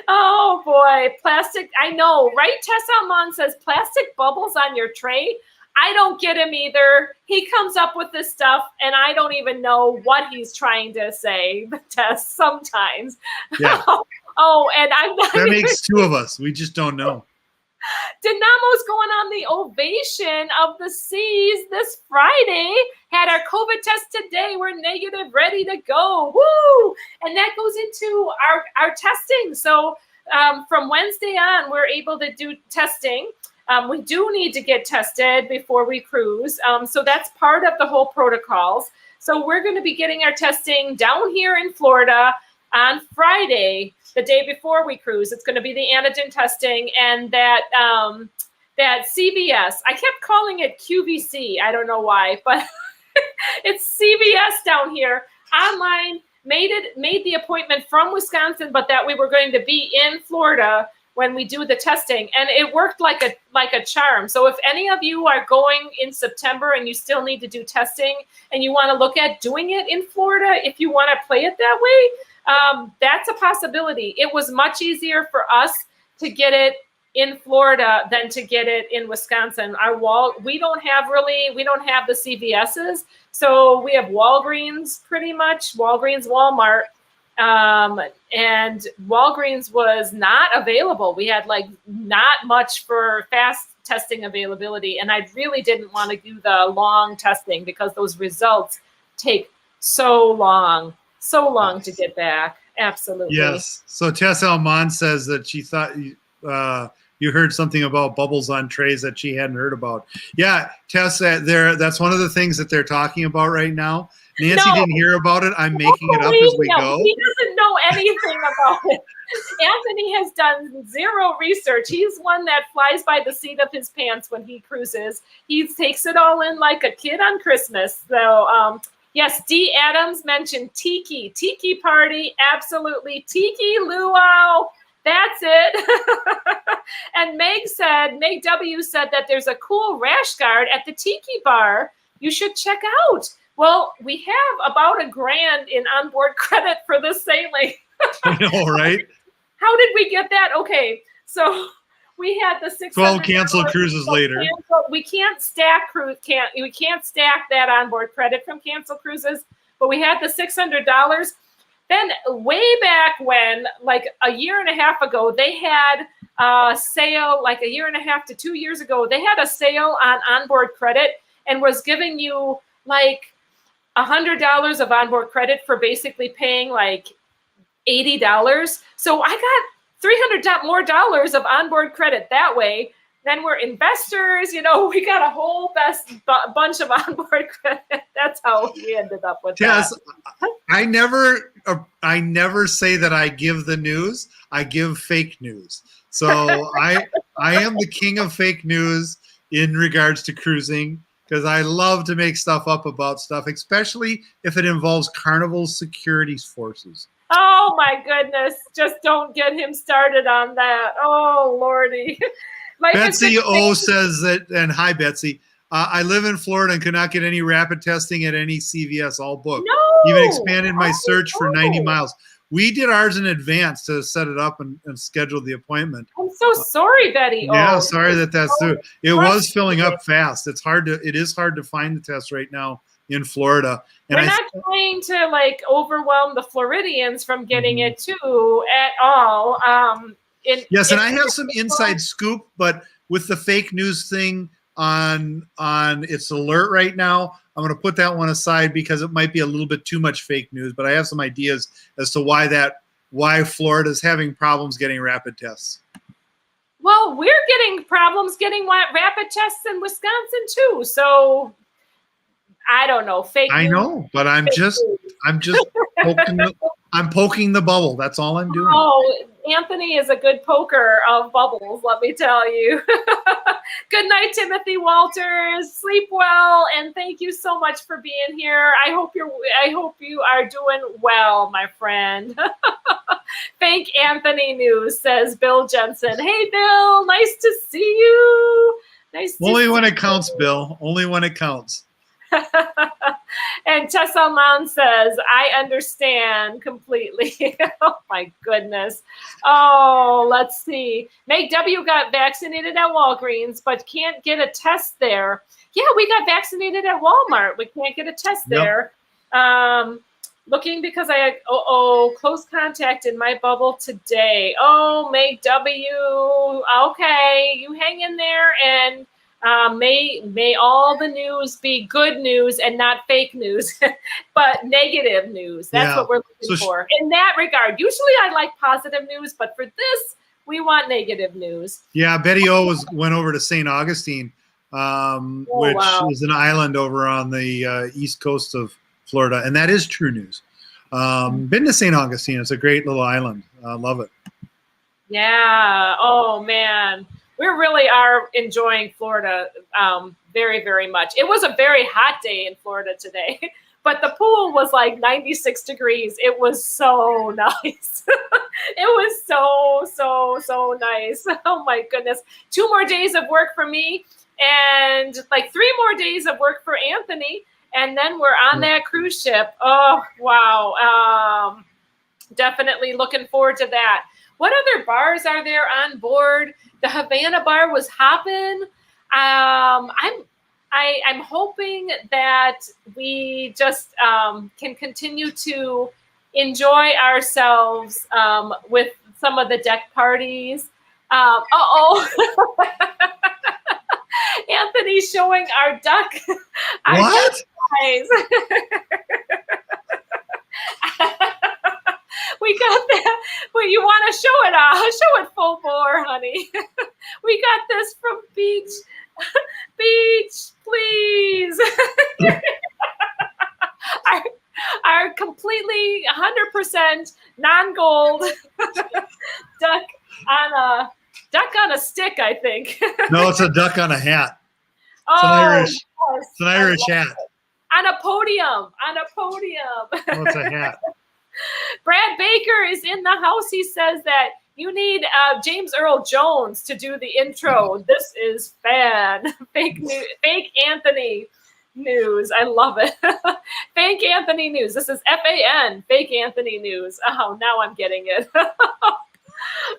Oh, boy. Plastic. I know, right? Tess Almond says plastic bubbles on your tray. I don't get him either. He comes up with this stuff, and I don't even know what he's trying to say, Tess, sometimes. Yeah. Oh, and I'm not That even makes 2 of us. We just don't know. Dinamo's going on the Ovation of the Seas this Friday. Had our COVID test today. We're negative, ready to go. Woo! And that goes into our testing. So from Wednesday on, we're able to do testing. We do need to get tested before we cruise. So that's part of the whole protocols. So we're going to be getting our testing down here in Florida on Friday, the day before we cruise. It's going to be the antigen testing, and that CVS. I kept calling it QVC. I don't know why, but it's CVS down here online. Made the appointment from Wisconsin, but that we were going to be in Florida when we do the testing, and it worked like a charm. So if any of you are going in September and you still need to do testing and you want to look at doing it in Florida, if you want to play it that way, that's a possibility. It was much easier for us to get it in Florida than to get it in Wisconsin. We don't have the CVS's, so we have Walgreens pretty much, Walgreens, Walmart. And Walgreens was not available. We had like not much for fast testing availability. And I really didn't want to do the long testing because those results take so long to get back. Absolutely. Yes. So Tess Almond says that she thought you heard something about bubbles on trays that she hadn't heard about. Yeah, Tess, that's one of the things that they're talking about right now. Nancy didn't hear about it. I'm making it up as we go. He doesn't know anything about it. Anthony has done zero research. He's one that flies by the seat of his pants when he cruises. He takes it all in like a kid on Christmas. So, yes, D. Adams mentioned tiki party. Absolutely. Tiki luau. That's it. And Meg W said that there's a cool rash guard at the tiki bar you should check out. Well, we have about $1,000 in onboard credit for this sailing. I know, right? How did we get that? Okay, so we had the 12 canceled cruises later. We can't stack we can't stack that onboard credit from canceled cruises, but we had the $600. Then way back when, like a year and a half ago, they had a sale, like a year and a half to 2 years ago, they had a sale on onboard credit and was giving you like $100 of onboard credit for basically paying like $80. So I got $300 more of onboard credit that way. Then we're investors, we got a whole bunch of onboard credit. That's how we ended up with that. I never say that I give the news. I give fake news. So I am the king of fake news in regards to cruising, because I love to make stuff up about stuff, especially if it involves Carnival security forces. Oh my goodness. Just don't get him started on that. Oh, Lordy. Like Betsy O says that, and hi, Betsy. I live in Florida and could not get any rapid testing at any CVS, all booked. No. Even expanded my search for 90 miles. We did ours in advance to set it up and schedule the appointment. I'm so sorry, Betty. Yeah, sorry that's through. It was filling up fast. It is hard to find the test right now in Florida. And we're not trying to like overwhelm the Floridians from getting it too at all. Yes, and I have some inside scoop, but with the fake news thing on its alert right now, I'm going to put that one aside because it might be a little bit too much fake news. But I have some ideas as to why Florida's having problems getting rapid tests. Well, we're getting problems getting rapid tests in Wisconsin too. So I don't know. Fake news. I know, but I'm just poking the bubble. That's all I'm doing. Oh, Anthony is a good poker of bubbles, let me tell you. Good night, Timothy Walters. Sleep well, and thank you so much for being here. I hope you are doing well, my friend. Thank Anthony News, says Bill Jensen. Hey, Bill, nice to see you. Only when it counts, Bill. Only when it counts. And Tessa Alman says, I understand completely. Oh my goodness. Oh, let's see. Meg W got vaccinated at Walgreens, but can't get a test there. Yeah, we got vaccinated at Walmart. We can't get a test there. Looking because I had close contact in my bubble today. Oh, Meg W. Okay, you hang in there, and may all the news be good news and not fake news, but negative news. That's what we're looking for. In that regard, usually I like positive news, but for this, we want negative news. Yeah, Betty O went over to St. Augustine, which is an island over on the east coast of Florida, and that is true news. Been to St. Augustine. It's a great little island. I love it. Yeah. Oh, man. We really are enjoying Florida very, very much. It was a very hot day in Florida today, but the pool was like 96 degrees. It was so nice. It was so nice. Oh my goodness. 2 more days of work for me and like 3 more days of work for Anthony. And then we're on that cruise ship. Oh, wow. Definitely looking forward to that. What other bars are there on board? The Havana bar was hopping. I'm hoping that we just can continue to enjoy ourselves with some of the deck parties. Anthony's showing our duck. What? We got that. Well, you want to show it off? Show it full bore, honey. We got this from Beach. Beach, please. our completely 100% non-gold duck on a stick, I think. No, it's a duck on a hat. Oh, It's an Irish hat. On a podium. Oh, it's a hat. Brad Baker is in the house. He says that you need James Earl Jones to do the intro. This is fake Anthony news. I love it. Fake Anthony news. This is FAN, fake Anthony news. Oh, now I'm getting it.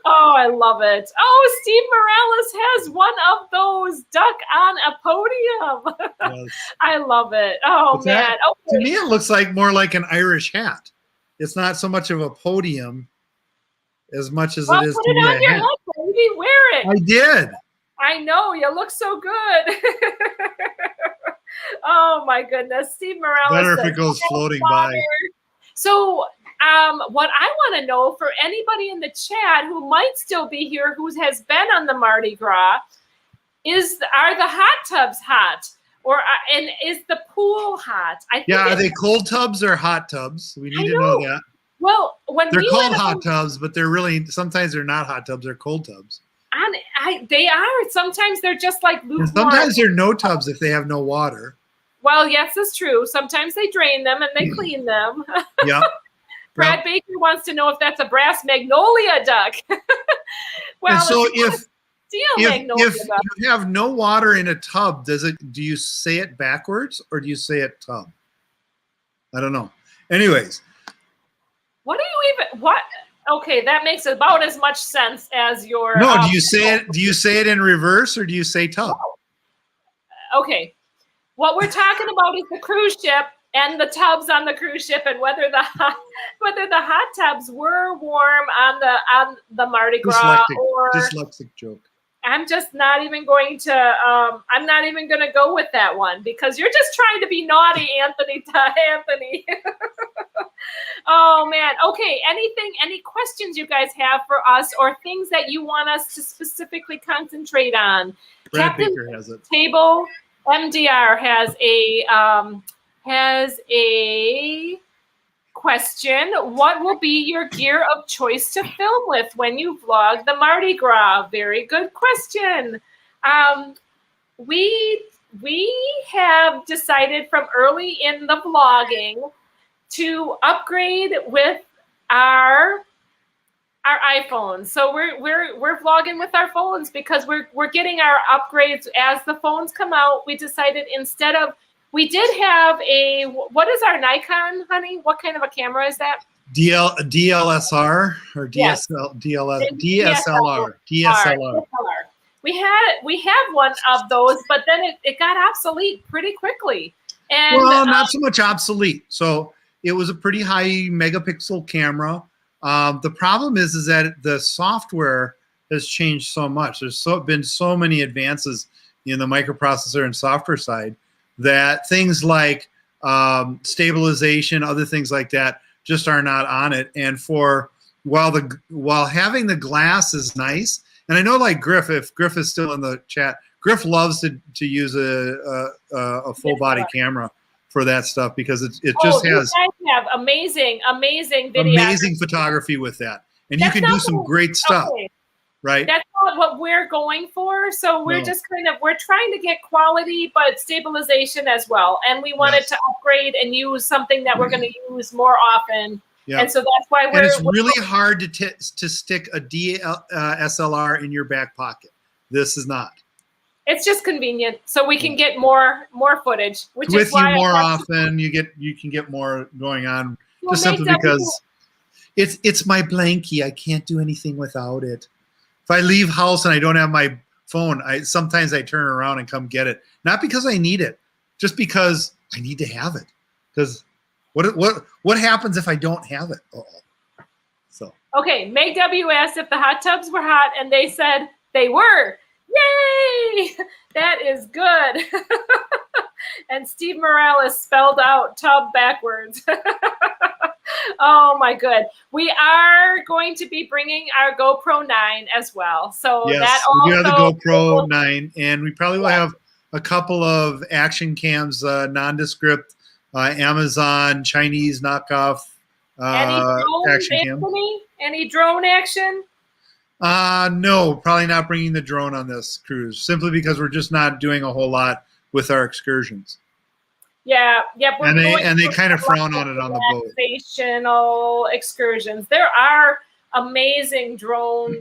Oh, I love it. Oh, Steve Morales has one of those duck on a podium. Yes. I love it. Oh, man. Okay. To me, it looks like more like an Irish hat. It's not so much of a podium as much as it is to me a hat. Baby. Wear it. I did. I know. You look so good. Oh, my goodness. Steve Morales. Better if it goes floating by. So, what I want to know for anybody in the chat who might still be here, who has been on the Mardi Gras, are the hot tubs hot, and is the pool hot? Are they cold tubs or hot tubs? We need to know that. Well, when they're called hot tubs, but they're really sometimes they're not hot tubs; they're cold tubs. They are. Sometimes they're just like lukewarm. Sometimes they're no tubs if they have no water. Well, yes, that's true. Sometimes they drain them and they clean them. Yeah. Brad Baker wants to know if that's a brass magnolia duck. Well, so if you have no water in a tub, do you say it backwards or do you say it tub? I don't know. Anyways. What? Okay, that makes about as much sense as your. No, do you say it in reverse or do you say tub? Okay. What we're talking about is the cruise ship and the tubs on the cruise ship, and whether the hot tubs were warm on the Mardi Gras or dyslexic joke. I'm just not even going to. I'm not even going to go with that one because you're just trying to be naughty, Anthony. Oh man. Okay. Any questions you guys have for us, or things that you want us to specifically concentrate on? Brad Captain Baker has it. Table MDR has a question. What will be your gear of choice to film with when you vlog the Mardi Gras? Very good question. We have decided from early in the vlogging to upgrade with our iPhones. So we're vlogging with our phones because we're getting our upgrades as the phones come out. We decided we did have what is our Nikon, honey? What kind of a camera is that? DLSR or DSLR. We have one of those, but then it got obsolete pretty quickly. And not so much obsolete. So it was a pretty high megapixel camera. The problem is that the software has changed so much. There's been so many advances in the microprocessor and software side that things like stabilization, other things like that, just are not on it. And while having the glass is nice, and I know like Griff, if Griff is still in the chat, Griff loves to use a full body camera for that stuff because it just has amazing video, amazing photography with that, and you can do some great stuff. Okay. Right. That's not what we're going for. So we're just we're trying to get quality, but stabilization as well. And we wanted to upgrade and use something that we're going to use more often. Yeah. And so that's why it's really hard to stick a DSLR in your back pocket. This is not. It's just convenient, so we can get more footage. Which with is why you more often, you can get more going on. Well, just simply because it's my blankie. I can't do anything without it. If I leave house and I don't have my phone, sometimes I turn around and come get it. Not because I need it, just because I need to have it. Because what happens if I don't have it? So okay, Meg W asked if the hot tubs were hot, and they said they were. Yay! That is good. And Steve Morales spelled out tub backwards. Oh my good. We are going to be bringing our GoPro 9 as well. So yes, that we do have the GoPro 9, and we probably will have a couple of action cams, nondescript Amazon Chinese knockoff Any drones, action cam. Anthony? Any drone action? No, probably not bringing the drone on this cruise, simply because we're just not doing a whole lot with our excursions. Yeah, And they kind of frown on it on the boat. Relaxational excursions. There are amazing drone,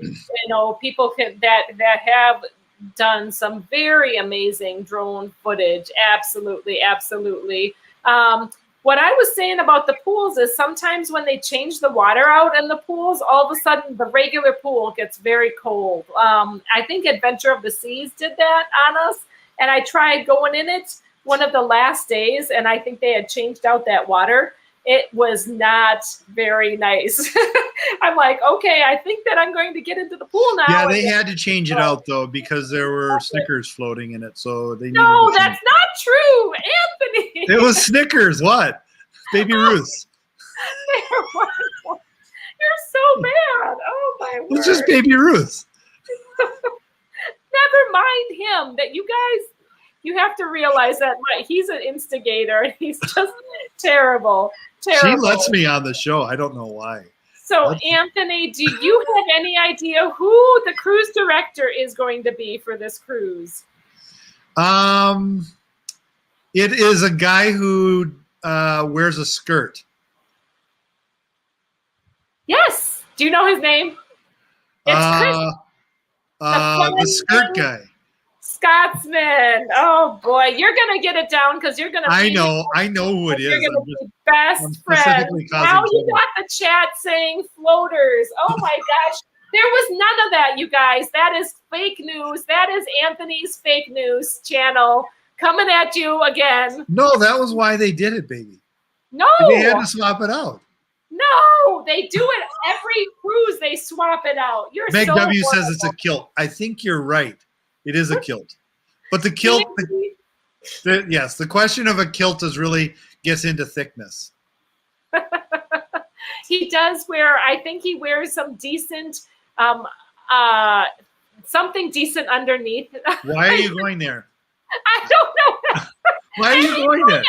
people that have done some very amazing drone footage. Absolutely, absolutely. What I was saying about the pools is sometimes when they change the water out in the pools, all of a sudden the regular pool gets very cold. I think Adventure of the Seas did that on us, and I tried going in it one of the last days, and I think they had changed out that water. It was not very nice. I'm like, okay, I think that I'm going to get into the pool now. Yeah, they had to change it out though because there were Snickers floating in it, so they. No, that's not true, Anthony. It was Snickers. What, Baby Ruth? You're so bad. Oh my word! It's just Baby Ruth. Never mind him. That you guys. You have to realize that he's an instigator and he's just terrible. Terrible. She lets me on the show. I don't know why. So, Anthony, do you have any idea who the cruise director is going to be for this cruise? It is a guy who wears a skirt. Yes. Do you know his name? It's Chris. The skirt guy. Scotsman. Oh boy, you're gonna get it down because you're gonna. I know who it is. You're gonna be best friends. Now you got the chat saying floaters. Oh my gosh, there was none of that, you guys. That is fake news. That is Anthony's fake news channel coming at you again. No, that was why they did it, baby. No, they had to swap it out. No, they do it every cruise. They swap it out. You're Meg so W horrible. says it's a kilt. I think you're right. It is a kilt, but the kilt. Yes, the question of a kilt is really gets into thickness. He does wear. I think he wears some decent, something decent underneath. Why are you going there? I don't know. Why are you going there?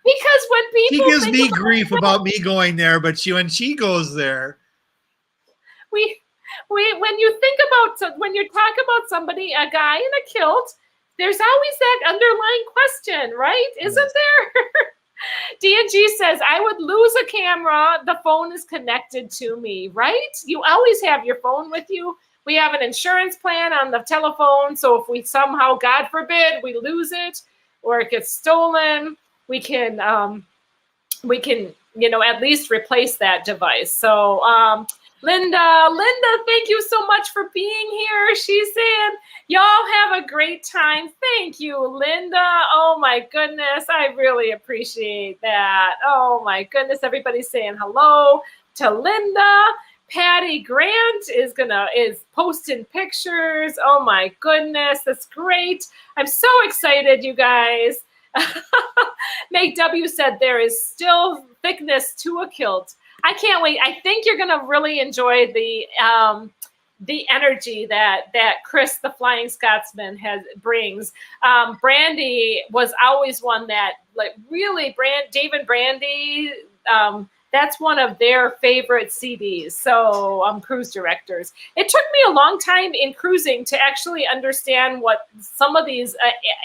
Because when people he gives me grief about me going there, but when she goes there, when you think about when you talk about somebody, a guy in a kilt, there's always that underlying question, right? Isn't there? D&G says, I would lose a camera. The phone is connected to me, right? You always have your phone with you. We have an insurance plan on the telephone. So if we somehow, God forbid, we lose it or it gets stolen, we can at least replace that device. So, Linda, thank you so much for being here. She's saying, y'all have a great time. Thank you, Linda. Oh my goodness. I really appreciate that. Oh my goodness. Everybody's saying hello to Linda. Patty Grant is posting pictures. Oh my goodness. That's great. I'm so excited, you guys. Meg W said there is still thickness to a kilt. I can't wait. I think you're going to really enjoy the energy that Chris, the Flying Scotsman, brings. Brandy was always one that really Dave and Brandy. That's one of their favorite CDs. So cruise directors. It took me a long time in cruising to actually understand what some of these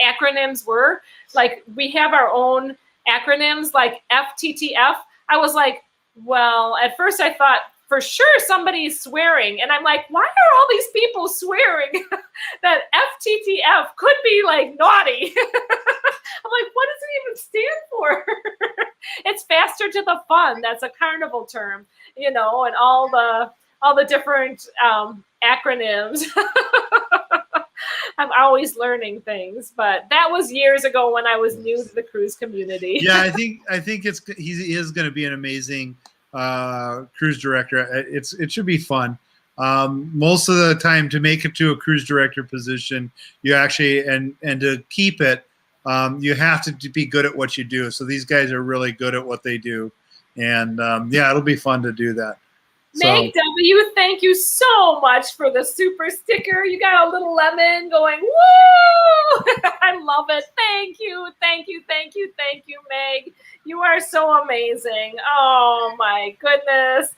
acronyms were. Like we have our own acronyms like FTTF. I was like, well, at first I thought for sure somebody's swearing. And I'm like, why are all these people swearing that FTTF could be like naughty? I'm like, what does it even stand for? It's faster to the fun. That's a Carnival term, and all the different acronyms. I'm always learning things, but that was years ago when I was new to the cruise community. Yeah, I think he is going to be an amazing cruise director. It should be fun. Most of the time, to make it to a cruise director position, you actually and to keep it, you have to be good at what you do. So these guys are really good at what they do, and it'll be fun to do that. Meg W, thank you so much for the super sticker. You got a little lemon going, woo! I love it. Thank you, thank you, thank you, thank you, Meg. You are so amazing. Oh my goodness.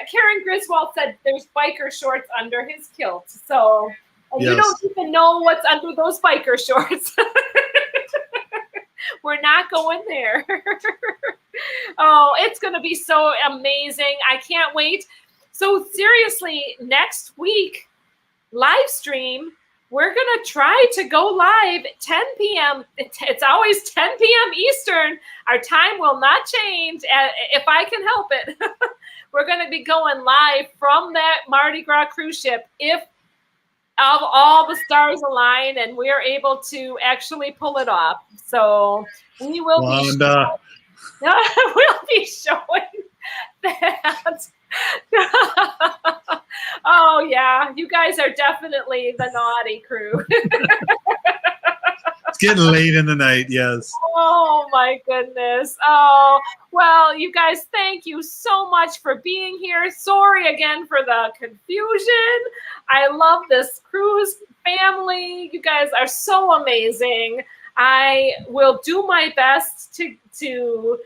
Karen Griswold said there's biker shorts under his kilt. So you don't even know what's under those biker shorts. We're not going there. Oh, it's going to be so amazing. I can't wait. So seriously, next week, live stream, we're going to try to go live 10 p.m. It's always 10 p.m. Eastern. Our time will not change if I can help it. We're going to be going live from that Mardi Gras cruise ship if all the stars align and we are able to actually pull it off. So we will we'll be showing that. Oh yeah, you guys are definitely the naughty crew. It's getting late in the night, yes. Oh my goodness. Oh, well, you guys, thank you so much for being here. Sorry again for the confusion. I love this cruise family. You guys are so amazing. I will do my best to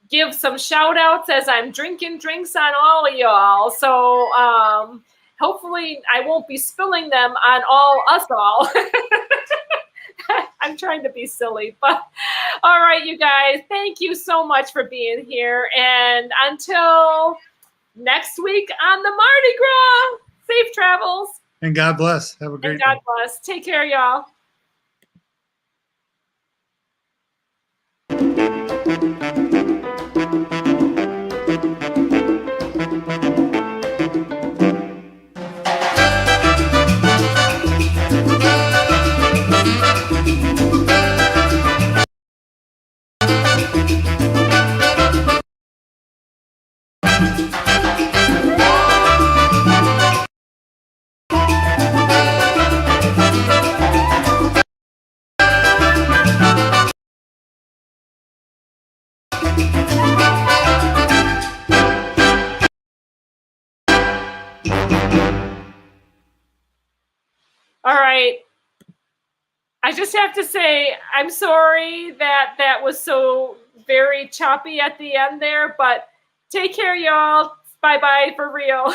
give some shout outs as I'm drinking drinks on all of y'all. So hopefully I won't be spilling them on us all. I'm trying to be silly, but all right, you guys, thank you so much for being here. And until next week on the Mardi Gras, safe travels. And God bless. Have a great day. God bless. Take care, y'all. All right. I just have to say, I'm sorry that was so very choppy at the end there, but take care, y'all. Bye-bye for real.